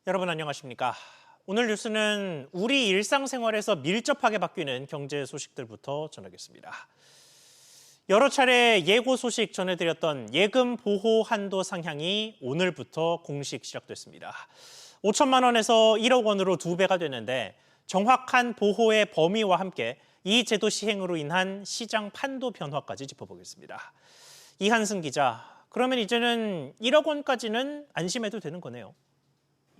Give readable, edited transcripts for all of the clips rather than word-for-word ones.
여러분 안녕하십니까? 오늘 뉴스는 우리 일상생활에서 밀접하게 바뀌는 경제 소식들부터 전하겠습니다. 여러 차례 예고 소식 전해드렸던 예금 보호 한도 상향이 오늘부터 공식 시작됐습니다. 5천만 원에서 1억 원으로 2배가 되는데 정확한 보호의 범위와 함께 이 제도 시행으로 인한 시장 판도 변화까지 짚어보겠습니다. 이한승 기자, 그러면 이제는 1억 원까지는 안심해도 되는 거네요.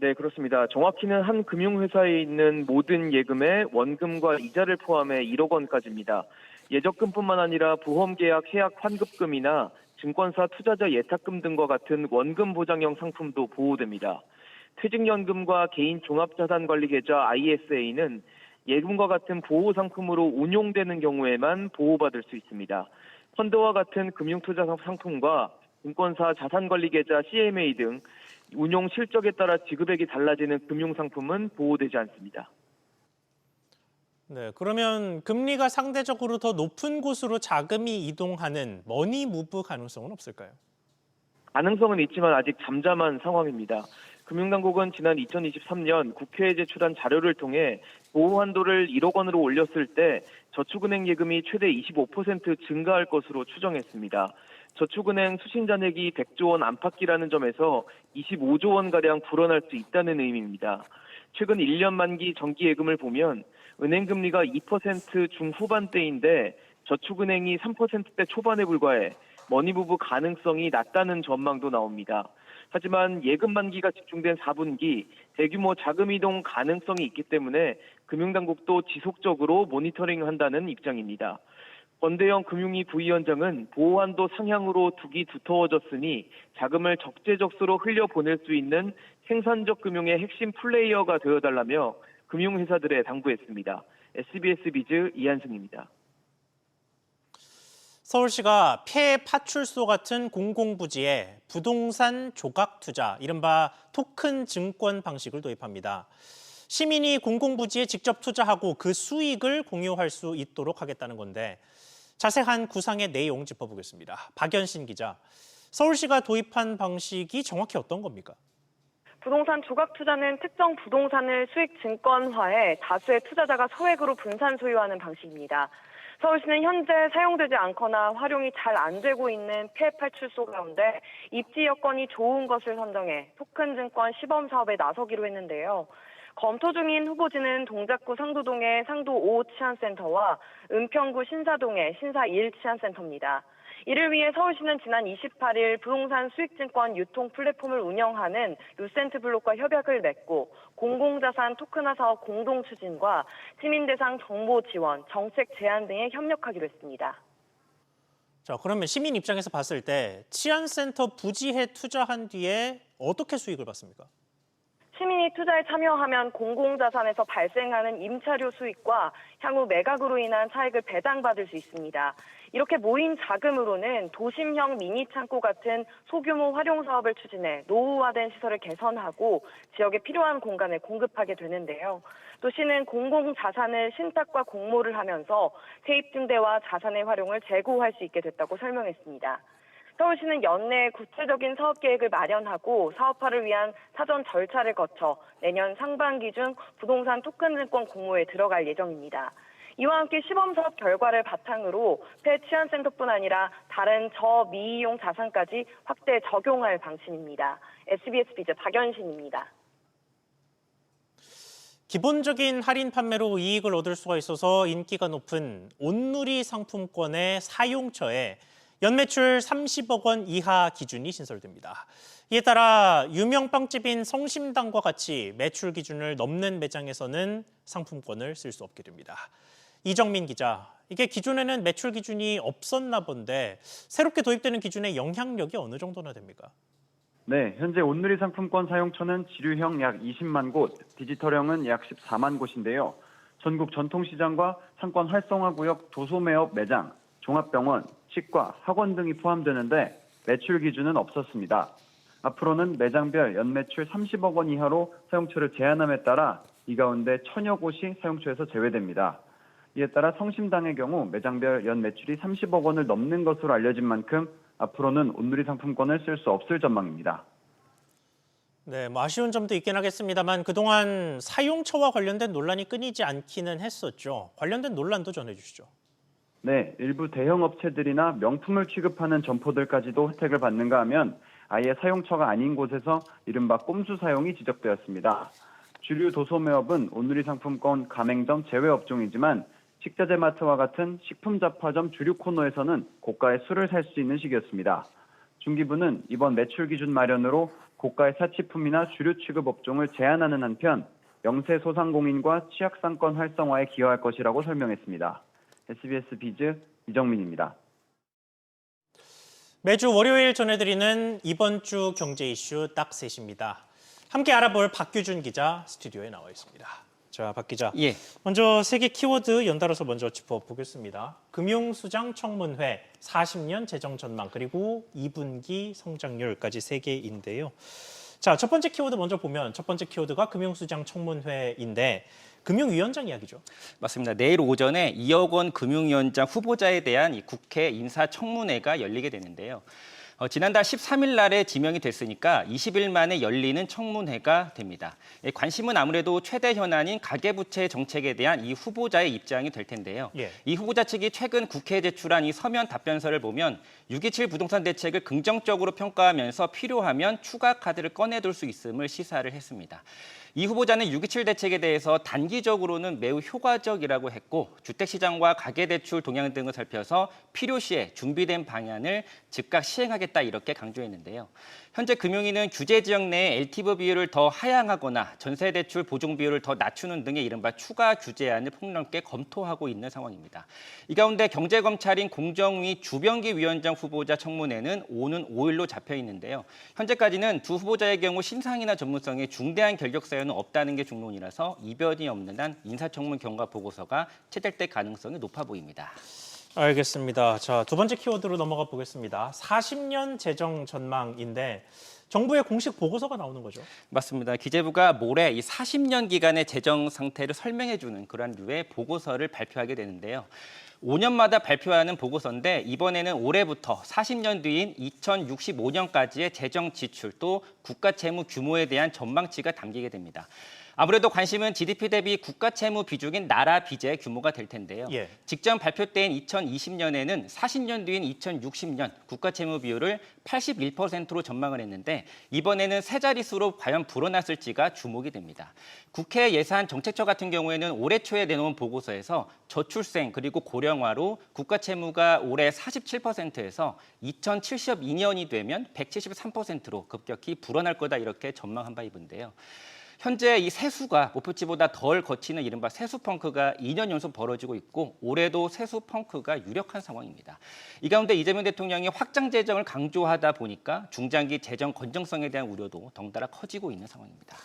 네, 그렇습니다. 정확히는 한 금융회사에 있는 모든 예금의 원금과 이자를 포함해 1억 원까지입니다. 예적금뿐만 아니라 보험계약 해약 환급금이나 증권사 투자자 예탁금 등과 같은 원금 보장형 상품도 보호됩니다. 퇴직연금과 개인 종합자산관리계좌 ISA는 예금과 같은 보호 상품으로 운용되는 경우에만 보호받을 수 있습니다. 펀드와 같은 금융투자 상품과 증권사 자산관리계좌 CMA 등 운용 실적에 따라 지급액이 달라지는 금융상품은 보호되지 않습니다. 네, 그러면 금리가 상대적으로 더 높은 곳으로 자금이 이동하는 머니 무브 가능성은 없을까요? 가능성은 있지만 아직 잠잠한 상황입니다. 금융당국은 지난 2023년 국회에 제출한 자료를 통해 보호 한도를 1억 원으로 올렸을 때 저축은행 예금이 최대 25% 증가할 것으로 추정했습니다. 저축은행 수신잔액이 100조 원 안팎이라는 점에서 25조 원가량 불어날 수 있다는 의미입니다. 최근 1년 만기 정기예금을 보면 은행 금리가 2% 중후반대인데 저축은행이 3%대 초반에 불과해 머니무브 가능성이 낮다는 전망도 나옵니다. 하지만 예금 만기가 집중된 4분기 대규모 자금 이동 가능성이 있기 때문에 금융당국도 지속적으로 모니터링한다는 입장입니다. 권대영 금융위 부위원장은 보호한도 상향으로 두기 두터워졌으니 자금을 적재적소로 흘려보낼 수 있는 생산적 금융의 핵심 플레이어가 되어달라며 금융회사들에 당부했습니다. SBS 비즈 이한승입니다. 서울시가 폐 파출소 같은 공공부지에 부동산 조각 투자, 이른바 토큰 증권 방식을 도입합니다. 시민이 공공부지에 직접 투자하고 그 수익을 공유할 수 있도록 하겠다는 건데 자세한 구상의 내용 짚어보겠습니다. 박연신 기자, 서울시가 도입한 방식이 정확히 어떤 겁니까? 부동산 조각 투자는 특정 부동산을 수익 증권화해 다수의 투자자가 소액으로 분산 소유하는 방식입니다. 서울시는 현재 사용되지 않거나 활용이 잘 안 되고 있는 폐파출소 가운데 입지 여건이 좋은 것을 선정해 토큰 증권 시범 사업에 나서기로 했는데요. 검토 중인 후보지는 동작구 상도동의 상도 5 치안센터와 은평구 신사동의 신사 1 치안센터입니다. 이를 위해 서울시는 지난 28일 부동산 수익증권 유통 플랫폼을 운영하는 루센트블록과 협약을 맺고 공공자산 토큰화 사업 공동 추진과 시민 대상 정보 지원, 정책 제안 등에 협력하기로 했습니다. 자, 그러면 시민 입장에서 봤을 때 치안센터 부지에 투자한 뒤에 어떻게 수익을 받습니까? 시민이 투자에 참여하면 공공자산에서 발생하는 임차료 수익과 향후 매각으로 인한 차익을 배당받을 수 있습니다. 이렇게 모인 자금으로는 도심형 미니 창고 같은 소규모 활용 사업을 추진해 노후화된 시설을 개선하고 지역에 필요한 공간을 공급하게 되는데요. 또 시는 공공자산을 신탁과 공모를 하면서 세입 증대와 자산의 활용을 재고할 수 있게 됐다고 설명했습니다. 서울시는 연내 구체적인 사업 계획을 마련하고 사업화를 위한 사전 절차를 거쳐 내년 상반기 중 부동산 토큰 증권 공모에 들어갈 예정입니다. 이와 함께 시범 사업 결과를 바탕으로 폐치안센터뿐 아니라 다른 저미이용 자산까지 확대 적용할 방침입니다. SBS 비즈 박연신입니다. 기본적인 할인 판매로 이익을 얻을 수가 있어서 인기가 높은 온누리 상품권의 사용처에 연매출 30억 원 이하 기준이 신설됩니다. 이에 따라 유명 빵집인 성심당과 같이 매출 기준을 넘는 매장에서는 상품권을 쓸 수 없게 됩니다. 이정민 기자, 이게 기존에는 매출 기준이 없었나 본데 새롭게 도입되는 기준의 영향력이 어느 정도나 됩니까? 네, 현재 온누리 상품권 사용처는 지류형 약 20만 곳, 디지털형은 약 14만 곳인데요. 전국 전통시장과 상권 활성화구역 도소매업 매장, 종합병원, 치과, 학원 등이 포함되는데 매출 기준은 없었습니다. 앞으로는 매장별 연매출 30억 원 이하로 사용처를 제한함에 따라 이 가운데 1000여 곳이 사용처에서 제외됩니다. 이에 따라 성심당의 경우 매장별 연매출이 30억 원을 넘는 것으로 알려진 만큼 앞으로는 온누리 상품권을 쓸 수 없을 전망입니다. 네, 뭐 아쉬운 점도 있긴 하겠습니다만 그동안 사용처와 관련된 논란이 끊이지 않기는 했었죠. 관련된 논란도 전해주시죠. 네, 일부 대형 업체들이나 명품을 취급하는 점포들까지도 혜택을 받는가 하면 아예 사용처가 아닌 곳에서 이른바 꼼수 사용이 지적되었습니다. 주류 도소매업은 온누리 상품권 가맹점 제외 업종이지만 식자재 마트와 같은 식품 잡화점 주류 코너에서는 고가의 술을 살 수 있는 시기였습니다. 중기부는 이번 매출 기준 마련으로 고가의 사치품이나 주류 취급 업종을 제한하는 한편 영세 소상공인과 취약상권 활성화에 기여할 것이라고 설명했습니다. SBS 비즈 이정민입니다. 매주 월요일 전해드리는 이번 주 경제 이슈 딱 셋입니다. 함께 알아볼 박규준 기자 스튜디오에 나와 있습니다. 자, 박 기자. 예. 먼저 세계 키워드 연달아서 먼저 짚어보겠습니다. 금융수장 청문회, 40년 재정 전망, 그리고 2분기 성장률까지 세 개인데요. 자, 첫 번째 키워드 먼저 보면 첫 번째 키워드가 금융수장 청문회인데 금융위원장 이야기죠. 맞습니다. 내일 오전에 이억원 금융위원장 후보자에 대한 이 국회 인사청문회가 열리게 되는데요. 지난달 13일 날에 지명이 됐으니까 20일 만에 열리는 청문회가 됩니다. 관심은 아무래도 최대 현안인 가계부채 정책에 대한 이 후보자의 입장이 될 텐데요. 예. 이 후보자 측이 최근 국회에 제출한 이 서면 답변서를 보면 6.27 부동산 대책을 긍정적으로 평가하면서 필요하면 추가 카드를 꺼내둘 수 있음을 시사를 했습니다. 이 후보자는 6.27 대책에 대해서 단기적으로는 매우 효과적이라고 했고 주택시장과 가계대출 동향 등을 살펴서 필요시에 준비된 방안을 즉각 시행하겠다 이렇게 강조했는데요. 현재 금융위는 규제 지역 내에 LTV 비율을 더 하향하거나 전세대출 보증 비율을 더 낮추는 등의 이른바 추가 규제안을 폭넓게 검토하고 있는 상황입니다. 이 가운데 경제검찰인 공정위 주병기 위원장 후보자 청문회는 오는 5일로 잡혀 있는데요. 현재까지는 두 후보자의 경우 신상이나 전문성에 중대한 결격 사유는 없다는 게 중론이라서 이변이 없는 한 인사청문 경과 보고서가 채택될 가능성이 높아 보입니다. 알겠습니다. 자, 두 번째 키워드로 넘어가 보겠습니다. 40년 재정 전망인데 정부의 공식 보고서가 나오는 거죠. 맞습니다. 기재부가 모레 이 40년 기간의 재정 상태를 설명해주는 그런 류의 보고서를 발표하게 되는데요. 5년마다 발표하는 보고서인데 이번에는 올해부터 40년 뒤인 2065년까지의 재정 지출 또 국가 채무 규모에 대한 전망치가 담기게 됩니다. 아무래도 관심은 GDP 대비 국가 채무 비중인 나라 빚의 규모가 될 텐데요. 예. 직전 발표 때인 2020년에는 40년 뒤인 2060년 국가 채무 비율을 81%로 전망을 했는데 이번에는 세 자릿수로 과연 불어났을지가 주목이 됩니다. 국회 예산 정책처 같은 경우에는 올해 초에 내놓은 보고서에서 저출생 그리고 고령화로 국가 채무가 올해 47%에서 2072년이 되면 173%로 급격히 불어날 거다 이렇게 전망한 바 있는데요. 현재 이 세수가 목표치보다 덜 거치는 이른바 세수 펑크가 2년 연속 벌어지고 있고 올해도 세수 펑크가 유력한 상황입니다. 이 가운데 이재명 대통령이 확장 재정을 강조하다 보니까 중장기 재정 건전성에 대한 우려도 덩달아 커지고 있는 상황입니다.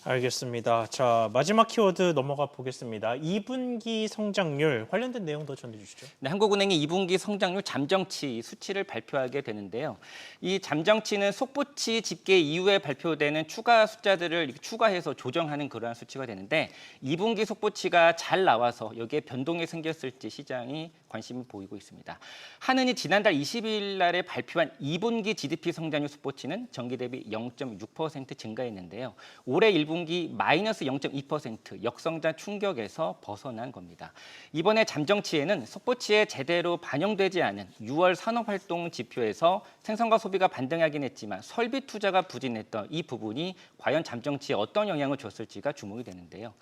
알겠습니다. 자, 마지막 키워드 넘어가 보겠습니다. 2분기 성장률 관련된 내용도 전해주시죠. 네, 한국은행이 2분기 성장률 잠정치 수치를 발표하게 되는데요. 이 잠정치는 속보치 집계 이후에 발표되는 추가 숫자들을 이렇게 추가해서 조정하는 그러한 수치가 되는데 2분기 속보치가 잘 나와서 여기에 변동이 생겼을지 시장이 관심을 보이고 있습니다. 한은이 지난달 22일 날에 발표한 2분기 GDP 성장률 속보치는 전기 대비 0.6% 증가했는데요. 올해 1분기 마이너스 0.2% 역성장 충격에서 벗어난 겁니다. 이번에 잠정치에는 속보치에 제대로 반영되지 않은 6월 산업활동 지표에서 생산과 소비가 반등하긴 했지만 설비 투자가 부진했던 이 부분이 과연 잠정치에 어떤 영향을 줬을지가 주목이 되는데요.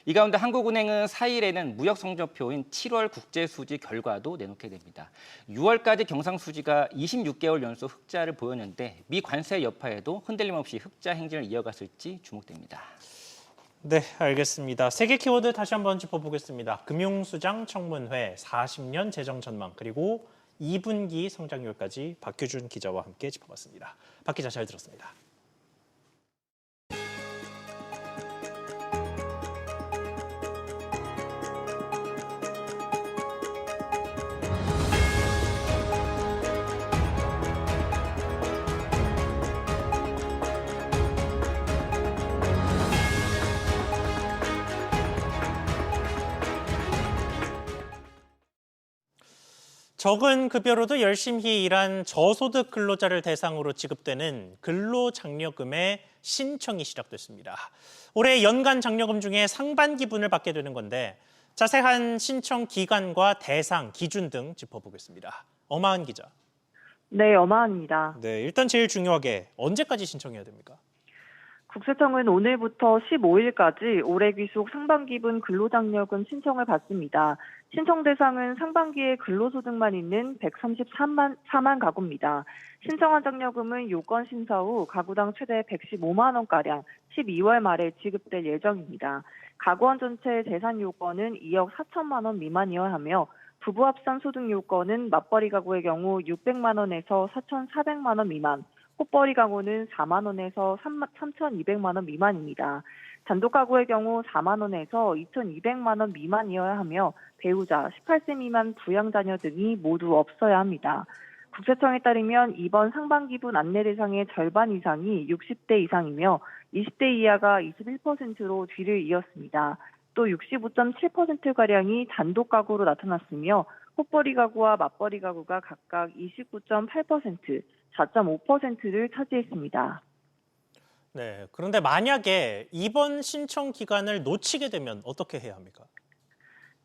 이 가운데 한국은행은 4일에는 무역 성적표인 7월 국제수지 결과도 내놓게 됩니다. 6월까지 경상수지가 26개월 연속 흑자를 보였는데 미 관세 여파에도 흔들림 없이 흑자 행진을 이어갔을지 주목됩니다. 네, 알겠습니다. 세계 키워드 다시 한번 짚어보겠습니다. 금융수장 청문회, 40년 재정 전망, 그리고 2분기 성장률까지 박규준 기자와 함께 짚어봤습니다. 박 기자 잘 들었습니다. 적은 급여로도 열심히 일한 저소득 근로자를 대상으로 지급되는 근로장려금의 신청이 시작됐습니다. 올해 연간 장려금 중에 상반기분을 받게 되는 건데 자세한 신청 기간과 대상, 기준 등 짚어보겠습니다. 엄하은 기자. 네, 엄하은입니다. 네, 일단 제일 중요하게 언제까지 신청해야 됩니까? 국세청은 오늘부터 15일까지 올해 귀속 상반기분 근로장려금 신청을 받습니다. 신청 대상은 상반기에 근로소득만 있는 134만 가구입니다. 신청한 장려금은 요건 심사 후 가구당 최대 115만 원가량 12월 말에 지급될 예정입니다. 가구원 전체 재산 요건은 2억 4천만 원 미만이어야 하며 부부 합산 소득 요건은 맞벌이 가구의 경우 600만 원에서 4,400만 원 미만, 꽃벌이 가구는 4만 원에서 3,200만 원 미만입니다. 단독 가구의 경우 4만 원에서 2,200만 원 미만이어야 하며 배우자, 18세 미만 부양자녀 등이 모두 없어야 합니다. 국세청에 따르면 이번 상반기분 안내 대상의 절반 이상이 60대 이상이며 20대 이하가 21%로 뒤를 이었습니다. 또 65.7%가량이 단독 가구로 나타났으며 꽃벌이 가구와 맞벌이 가구가 각각 29.8%, 4.5%를 차지했습니다. 네, 그런데 만약에 이번 신청 기간을 놓치게 되면 어떻게 해야 합니까?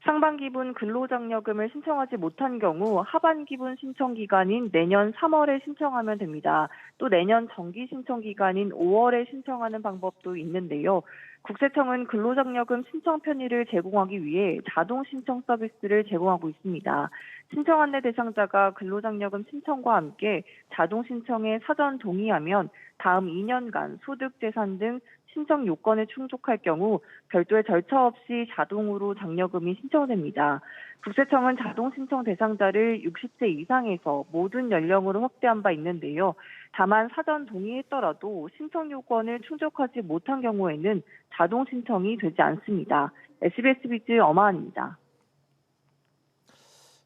상반기분 근로장려금을 신청하지 못한 경우 하반기분 신청 기간인 내년 3월에 신청하면 됩니다. 또 내년 정기 신청 기간인 5월에 신청하는 방법도 있는데요. 국세청은 근로장려금 신청 편의를 제공하기 위해 자동 신청 서비스를 제공하고 있습니다. 신청 안내 대상자가 근로장려금 신청과 함께 자동 신청에 사전 동의하면 다음 2년간 소득, 재산 등 신청 요건에 충족할 경우 별도의 절차 없이 자동으로 장려금이 신청됩니다. 국세청은 자동 신청 대상자를 60세 이상에서 모든 연령으로 확대한 바 있는데요. 다만 사전 동의했더라도 신청 요건을 충족하지 못한 경우에는 자동 신청이 되지 않습니다. SBS 비즈 엄하은입니다.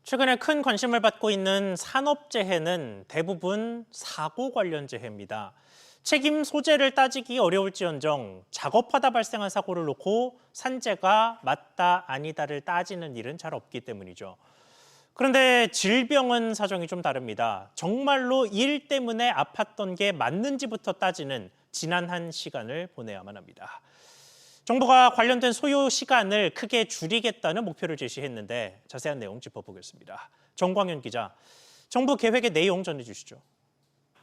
최근에 큰 관심을 받고 있는 산업재해는 대부분 사고 관련 재해입니다. 책임 소재를 따지기 어려울지언정 작업하다 발생한 사고를 놓고 산재가 맞다 아니다를 따지는 일은 잘 없기 때문이죠. 그런데 질병은 사정이 좀 다릅니다. 정말로 일 때문에 아팠던 게 맞는지부터 따지는 지난한 시간을 보내야만 합니다. 정부가 관련된 소요 시간을 크게 줄이겠다는 목표를 제시했는데 자세한 내용 짚어보겠습니다. 정광현 기자, 정부 계획의 내용 전해주시죠.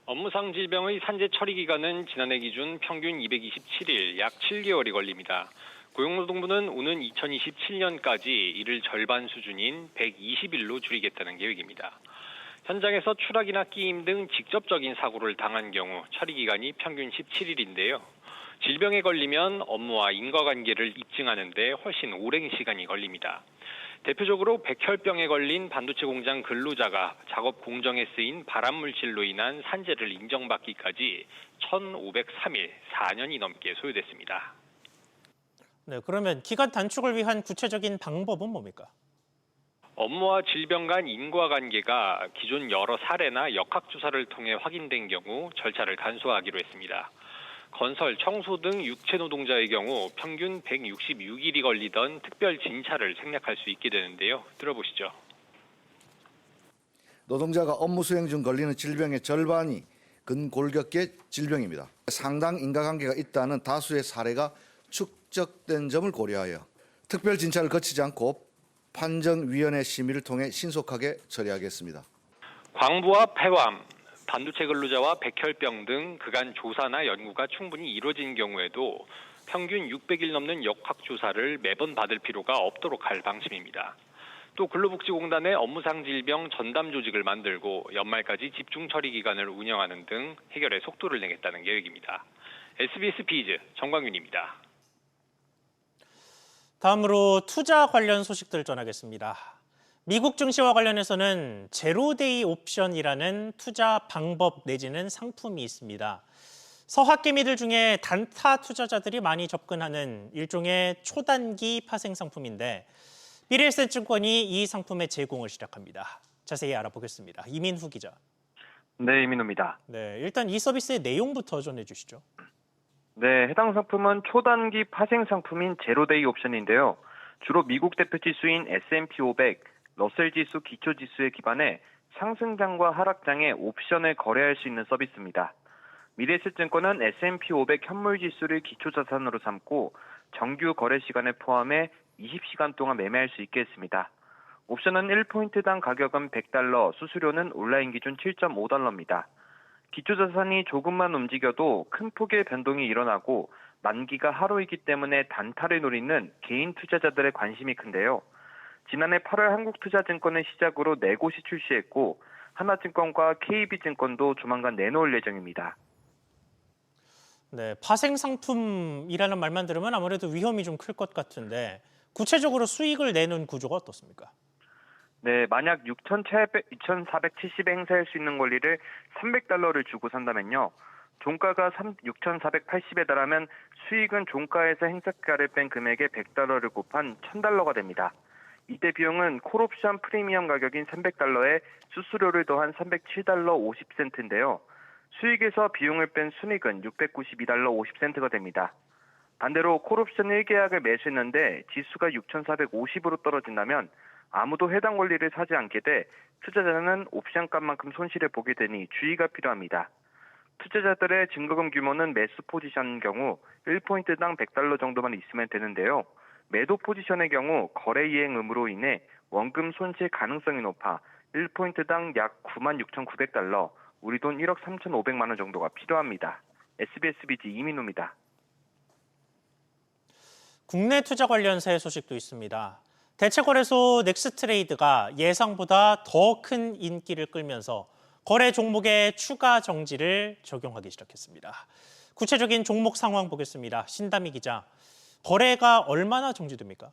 업무상 질병의 산재 처리 기간은 지난해 기준 평균 227일, 약 7개월이 걸립니다. 고용노동부는 오는 2027년까지 이를 절반 수준인 120일로 줄이겠다는 계획입니다. 현장에서 추락이나 끼임 등 직접적인 사고를 당한 경우 처리 기간이 평균 17일인데요. 질병에 걸리면 업무와 인과관계를 입증하는 데 훨씬 오랜 시간이 걸립니다. 대표적으로 백혈병에 걸린 반도체 공장 근로자가 작업 공정에 쓰인 발암물질로 인한 산재를 인정받기까지 1,503일, 4년이 넘게 소요됐습니다. 네, 그러면 기간 단축을 위한 구체적인 방법은 뭡니까? 업무와 질병 간 인과관계가 기존 여러 사례나 역학조사를 통해 확인된 경우 절차를 간소화하기로 했습니다. 건설, 청소 등 육체 노동자의 경우 평균 166일이 걸리던 특별 진찰을 생략할 수 있게 되는데요. 들어보시죠. 노동자가 업무 수행 중 걸리는 질병의 절반이 근골격계 질병입니다. 상당 인과관계가 있다는 다수의 사례가 축적된 점을 고려하여 특별 진찰을 거치지 않고 판정위원회 심의를 통해 신속하게 처리하겠습니다. 광부와 폐암, 반도체 근로자와 백혈병 등 그간 조사나 연구가 충분히 이루어진 경우에도 평균 600일 넘는 역학조사를 매번 받을 필요가 없도록 할 방침입니다. 또 근로복지공단의 업무상 질병 전담 조직을 만들고 연말까지 집중 처리 기간을 운영하는 등 해결에 속도를 내겠다는 계획입니다. SBS 비즈 정광윤입니다. 다음으로 투자 관련 소식들 전하겠습니다. 미국 증시와 관련해서는 제로데이 옵션이라는 투자 방법 내지는 상품이 있습니다. 서학개미들 중에 단타 투자자들이 많이 접근하는 일종의 초단기 파생 상품인데 미래에셋증권이 이 상품의 제공을 시작합니다. 자세히 알아보겠습니다. 이민후 기자. 네, 이민호입니다. 네, 일단 이 서비스의 내용부터 전해주시죠. 네, 해당 상품은 초단기 파생 상품인 제로데이 옵션인데요. 주로 미국 대표 지수인 S&P 500, 러셀 지수 기초 지수에 기반해 상승장과 하락장의 옵션을 거래할 수 있는 서비스입니다. 미래에셋증권은 S&P 500 현물 지수를 기초 자산으로 삼고 정규 거래 시간을 포함해 20시간 동안 매매할 수 있게 했습니다. 옵션은 1포인트당 가격은 $100, 수수료는 온라인 기준 $7.5입니다. 기초 자산이 조금만 움직여도 큰 폭의 변동이 일어나고 만기가 하루이기 때문에 단타를 노리는 개인 투자자들의 관심이 큰데요. 지난해 8월 한국투자증권을 시작으로 4곳이 출시했고 하나증권과 KB증권도 조만간 내놓을 예정입니다. 네, 파생 상품이라는 말만 들으면 아무래도 위험이 좀 클 것 같은데 구체적으로 수익을 내는 구조가 어떻습니까? 네, 만약 6,470에 행사할 수 있는 권리를 $300를 주고 산다면요. 종가가 6,480에 달하면 수익은 종가에서 행사가를 뺀 금액의 $100를 곱한 $1,000가 됩니다. 이때 비용은 콜옵션 프리미엄 가격인 $300에 수수료를 더한 $307 50센트인데요. 수익에서 비용을 뺀 순익은 $692 50센트가 됩니다. 반대로 콜옵션 1계약을 매수했는데 지수가 6,450으로 떨어진다면 아무도 해당 권리를 사지 않게 돼 투자자는 옵션값만큼 손실을 보게 되니 주의가 필요합니다. 투자자들의 증거금 규모는 매수 포지션 경우 1포인트당 $100 정도만 있으면 되는데요. 매도 포지션의 경우 거래 이행 의무로 인해 원금 손실 가능성이 높아 1포인트당 약 $96,900, 우리 돈 1억 3,500만 원 정도가 필요합니다. SBS BG 이민우입니다. 국내 투자 관련세 소식도 있습니다. 대체거래소 넥스트레이드가 예상보다 더 큰 인기를 끌면서 거래 종목의 추가 정지를 적용하기 시작했습니다. 구체적인 종목 상황 보겠습니다. 신다미 기자, 거래가 얼마나 정지됩니까?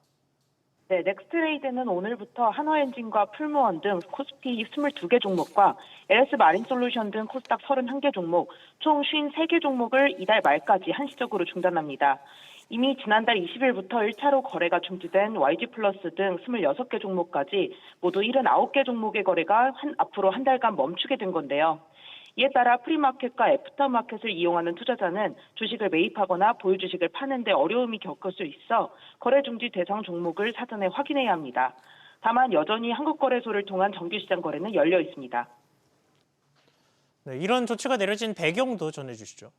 네, 넥스트레이드는 오늘부터 한화엔진과 풀무원 등 코스피 22개 종목과 LS 마린솔루션 등 코스닥 31개 종목, 총 53개 종목을 이달 말까지 한시적으로 중단합니다. 이미 지난달 20일부터 1차로 거래가 중지된 YG플러스 등 26개 종목까지 모두 79개 종목의 거래가 앞으로 한 달간 멈추게 된 건데요. 이에 따라 프리마켓과 애프터마켓을 이용하는 투자자는 주식을 매입하거나 보유주식을 파는 데 어려움이 겪을 수 있어 거래 중지 대상 종목을 사전에 확인해야 합니다. 다만 여전히 한국거래소를 통한 정규시장 거래는 열려 있습니다. 네, 이런 조치가 내려진 배경도 전해주시죠.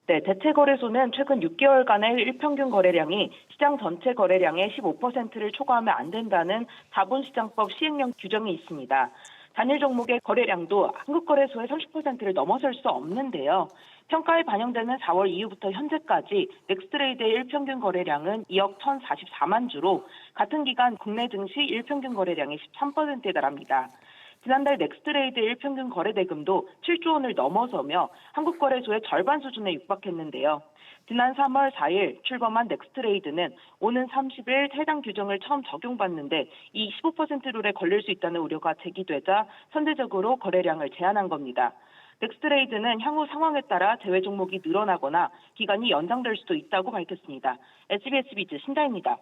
네, 대체거래소는 최근 6개월간의 일평균 거래량이 시장 전체 거래량의 15%를 초과하면 안 된다는 자본시장법 시행령 규정이 있습니다. 단일 종목의 거래량도 한국거래소의 30%를 넘어설 수 없는데요. 평가에 반영되는 4월 이후부터 현재까지 넥스트레이드의 일평균 거래량은 2억 1,044만 주로 같은 기간 국내 증시 일평균 거래량이 13%에 달합니다. 지난달 넥스트레이드 일평균 거래 대금도 7조 원을 넘어서며 한국거래소의 절반 수준에 육박했는데요. 지난 3월 4일 출범한 넥스트레이드는 오는 30일 해당 규정을 처음 적용받는데 이 15% 룰에 걸릴 수 있다는 우려가 제기되자 선제적으로 거래량을 제한한 겁니다. 넥스트레이드는 향후 상황에 따라 제외 종목이 늘어나거나 기간이 연장될 수도 있다고 밝혔습니다. SBS 비즈 신다입니다.